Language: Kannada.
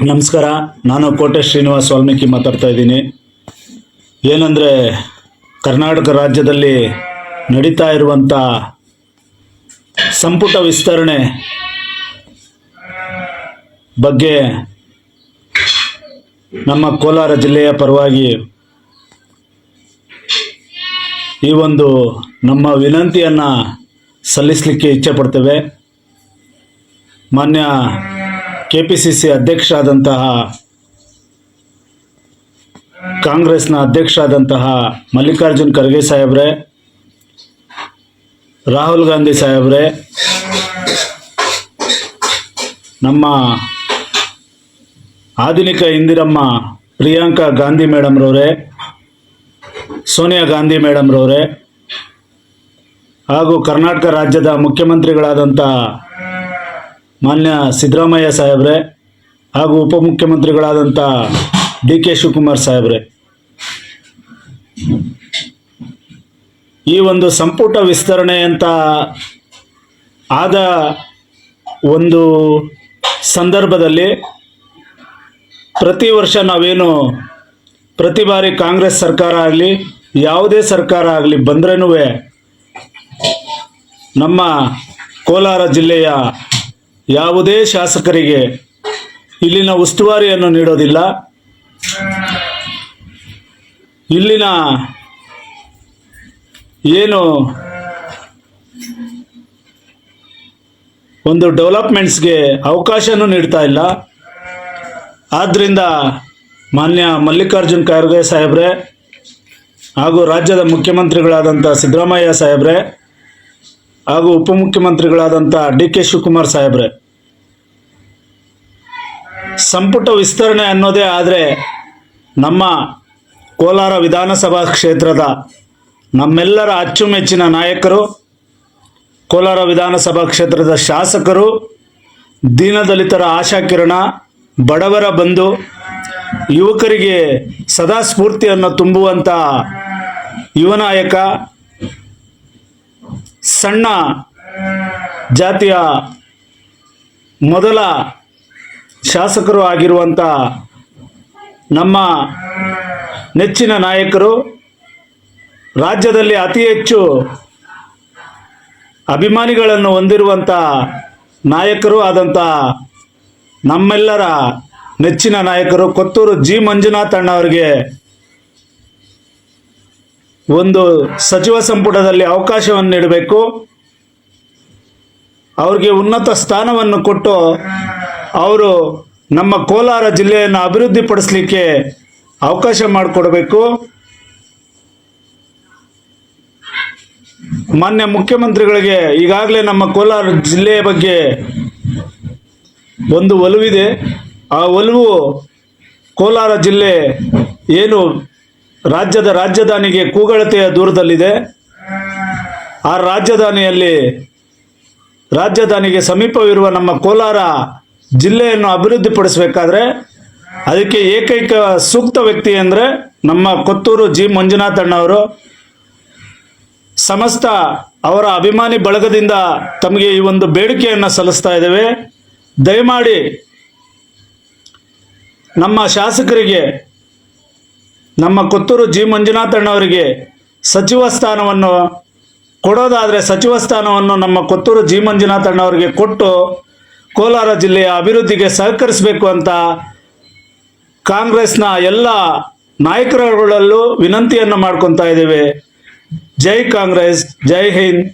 ನಮಸ್ಕಾರ. ನಾನು ಕೋಟೆ ಶ್ರೀನಿವಾಸ್ ವಾಲ್ಮೀಕಿ ಮಾತಾಡ್ತಾ ಇದ್ದೀನಿ. ಏನಂದರೆ, ಕರ್ನಾಟಕ ರಾಜ್ಯದಲ್ಲಿ ನಡೀತಾ ಇರುವಂಥ ಸಂಪುಟ ವಿಸ್ತರಣೆ ಬಗ್ಗೆ ನಮ್ಮ ಕೋಲಾರ ಜಿಲ್ಲೆಯ ಪರವಾಗಿ ಈ ಒಂದು ನಮ್ಮ ವಿನಂತಿಯನ್ನು ಸಲ್ಲಿಸಲಿಕ್ಕೆ ಇಚ್ಛೆ ಪಡ್ತೇವೆ. ಮಾನ್ಯ KPCC ಅಧ್ಯಕ್ಷರಾದಂತಹ, ಕಾಂಗ್ರೆಸ್ನ ಅಧ್ಯಕ್ಷರಾದಂತಹ ಮಲ್ಲಿಕಾರ್ಜುನ್ ಖರ್ಗೆ ಸಾಹೇಬ್ರೆ, ರಾಹುಲ್ ಗಾಂಧಿ ಸಾಹೇಬ್ರೆ, ನಮ್ಮ ಆಧುನಿಕ ಇಂದಿರಮ್ಮ ಪ್ರಿಯಾಂಕಾ ಗಾಂಧಿ ಮೇಡಮ್ರವರೇ, ಸೋನಿಯಾ ಗಾಂಧಿ ಮೇಡಮ್ರವರೇ, ಹಾಗೂ ಕರ್ನಾಟಕ ರಾಜ್ಯದ ಮುಖ್ಯಮಂತ್ರಿಗಳಾದಂಥ ಮಾನ್ಯ ಸಿದ್ದರಾಮಯ್ಯ ಸಾಹೇಬ್ರೆ ಹಾಗೂ ಉಪಮುಖ್ಯಮಂತ್ರಿಗಳಾದಂಥ DK ಶಿವಕುಮಾರ್ ಸಾಹೇಬ್ರೆ, ಈ ಒಂದು ಸಂಪುಟ ವಿಸ್ತರಣೆ ಅಂತ ಆದ ಒಂದು ಸಂದರ್ಭದಲ್ಲಿ ಪ್ರತಿ ವರ್ಷ ನಾವೇನು ಪ್ರತಿ ಬಾರಿ ಕಾಂಗ್ರೆಸ್ ಸರ್ಕಾರ ಆಗಲಿ ಯಾವುದೇ ಸರ್ಕಾರ ಆಗಲಿ ಬಂದ್ರೂ ನಮ್ಮ ಕೋಲಾರ ಜಿಲ್ಲೆಯ ಯಾವುದೇ ಶಾಸಕರಿಗೆ ಇಲ್ಲಿನ ಉಸ್ತುವಾರಿಯನ್ನು ನೀಡೋದಿಲ್ಲ. ಇಲ್ಲಿನ ಏನು ಒಂದು ಡೆವಲಪ್ಮೆಂಟ್ಸ್ಗೆ ಅವಕಾಶನೂ ನೀಡ್ತಾ ಇಲ್ಲ. ಆದ್ದರಿಂದ ಮಾನ್ಯ ಮಲ್ಲಿಕಾರ್ಜುನ್ ಖರ್ಗೆ ಸಾಹೇಬ್ರೆ ಹಾಗೂ ರಾಜ್ಯದ ಮುಖ್ಯಮಂತ್ರಿಗಳಾದಂಥ ಸಿದ್ದರಾಮಯ್ಯ ಸಾಹೇಬ್ರೆ ಹಾಗೂ ಉಪಮುಖ್ಯಮಂತ್ರಿಗಳಾದಂಥ DK ಶಿವಕುಮಾರ್ ಸಾಹೇಬ್ರೆ, ಸಂಪುಟ ವಿಸ್ತರಣೆ ಅನ್ನೋದೇ ಆದರೆ ನಮ್ಮ ಕೋಲಾರ ವಿಧಾನಸಭಾ ಕ್ಷೇತ್ರದ ನಮ್ಮೆಲ್ಲರ ಅಚ್ಚುಮೆಚ್ಚಿನ ನಾಯಕರು, ಕೋಲಾರ ವಿಧಾನಸಭಾ ಕ್ಷೇತ್ರದ ಶಾಸಕರು, ದೀನದಲಿತರ ಆಶಾಕಿರಣ, ಬಡವರ ಬಂಧು, ಯುವಕರಿಗೆ ಸದಾ ಸ್ಫೂರ್ತಿಯನ್ನು ತುಂಬುವಂಥ ಯುವ ನಾಯಕ, ಸಣ್ಣ ಜಾತಿಯ ಮೊದಲ ಶಾಸಕರು ಆಗಿರುವಂಥ ನಮ್ಮ ನೆಚ್ಚಿನ ನಾಯಕರು, ರಾಜ್ಯದಲ್ಲಿ ಅತಿ ಹೆಚ್ಚು ಅಭಿಮಾನಿಗಳನ್ನು ಹೊಂದಿರುವಂಥ ನಾಯಕರು ಆದಂಥ ನಮ್ಮೆಲ್ಲರ ನೆಚ್ಚಿನ ನಾಯಕರು ಕೊತ್ತೂರು G. ಮಂಜುನಾಥ್ ಅಣ್ಣವರಿಗೆ ಒಂದು ಸಚಿವ ಸಂಪುಟದಲ್ಲಿ ಅವಕಾಶವನ್ನು ನೀಡಬೇಕು. ಅವ್ರಿಗೆ ಉನ್ನತ ಸ್ಥಾನವನ್ನು ಕೊಟ್ಟು ಅವರು ನಮ್ಮ ಕೋಲಾರ ಜಿಲ್ಲೆಯನ್ನು ಅಭಿವೃದ್ಧಿಪಡಿಸಲಿಕ್ಕೆ ಅವಕಾಶ ಮಾಡಿಕೊಡಬೇಕು. ಮಾನ್ಯ ಮುಖ್ಯಮಂತ್ರಿಗಳಿಗೆ ಈಗಾಗಲೇ ನಮ್ಮ ಕೋಲಾರ ಜಿಲ್ಲೆಯ ಬಗ್ಗೆ ಒಂದು ಒಲವಿದೆ. ಆ ಒಲವು ಕೋಲಾರ ಜಿಲ್ಲೆ ಏನು ರಾಜ್ಯದ ರಾಜಧಾನಿಗೆ ಕೂಗಳತೆಯ ದೂರದಲ್ಲಿದೆ. ಆ ರಾಜಧಾನಿಗೆ ಸಮೀಪವಿರುವ ನಮ್ಮ ಕೋಲಾರ ಜಿಲ್ಲೆಯನ್ನು ಅಭಿವೃದ್ಧಿಪಡಿಸಬೇಕಾದ್ರೆ ಅದಕ್ಕೆ ಏಕೈಕ ಸೂಕ್ತ ವ್ಯಕ್ತಿ ಅಂದರೆ ನಮ್ಮ ಕೊತ್ತೂರು G. ಮಂಜುನಾಥ್ ಅಣ್ಣವರು. ಸಮಸ್ತ ಅವರ ಅಭಿಮಾನಿ ಬಳಗದಿಂದ ತಮಗೆ ಈ ಒಂದು ಬೇಡಿಕೆಯನ್ನು ಸಲ್ಲಿಸ್ತಾ ಇದ್ದೇವೆ. ದಯಮಾಡಿ ನಮ್ಮ ಶಾಸಕರಿಗೆ, ನಮ್ಮ ಕೊತ್ತೂರು G. ಮಂಜುನಾಥ್ ಅಣ್ಣವರಿಗೆ ಸಚಿವ ಸ್ಥಾನವನ್ನು ಕೊಡೋದಾದರೆ ಸಚಿವ ಸ್ಥಾನವನ್ನು ನಮ್ಮ ಕೊತ್ತೂರು G. ಮಂಜುನಾಥ್ ಅಣ್ಣವರಿಗೆ ಕೊಟ್ಟು ಕೋಲಾರ ಜಿಲ್ಲೆಯ ಅಭಿವೃದ್ಧಿಗೆ ಸಹಕರಿಸಬೇಕು ಅಂತ ಕಾಂಗ್ರೆಸ್ನ ಎಲ್ಲ ನಾಯಕರುಗಳಲ್ಲೂ ವಿನಂತಿಯನ್ನು ಮಾಡ್ಕೊತಾ ಇದ್ದೇವೆ. ಜೈ ಕಾಂಗ್ರೆಸ್, ಜೈ ಹಿಂದ್.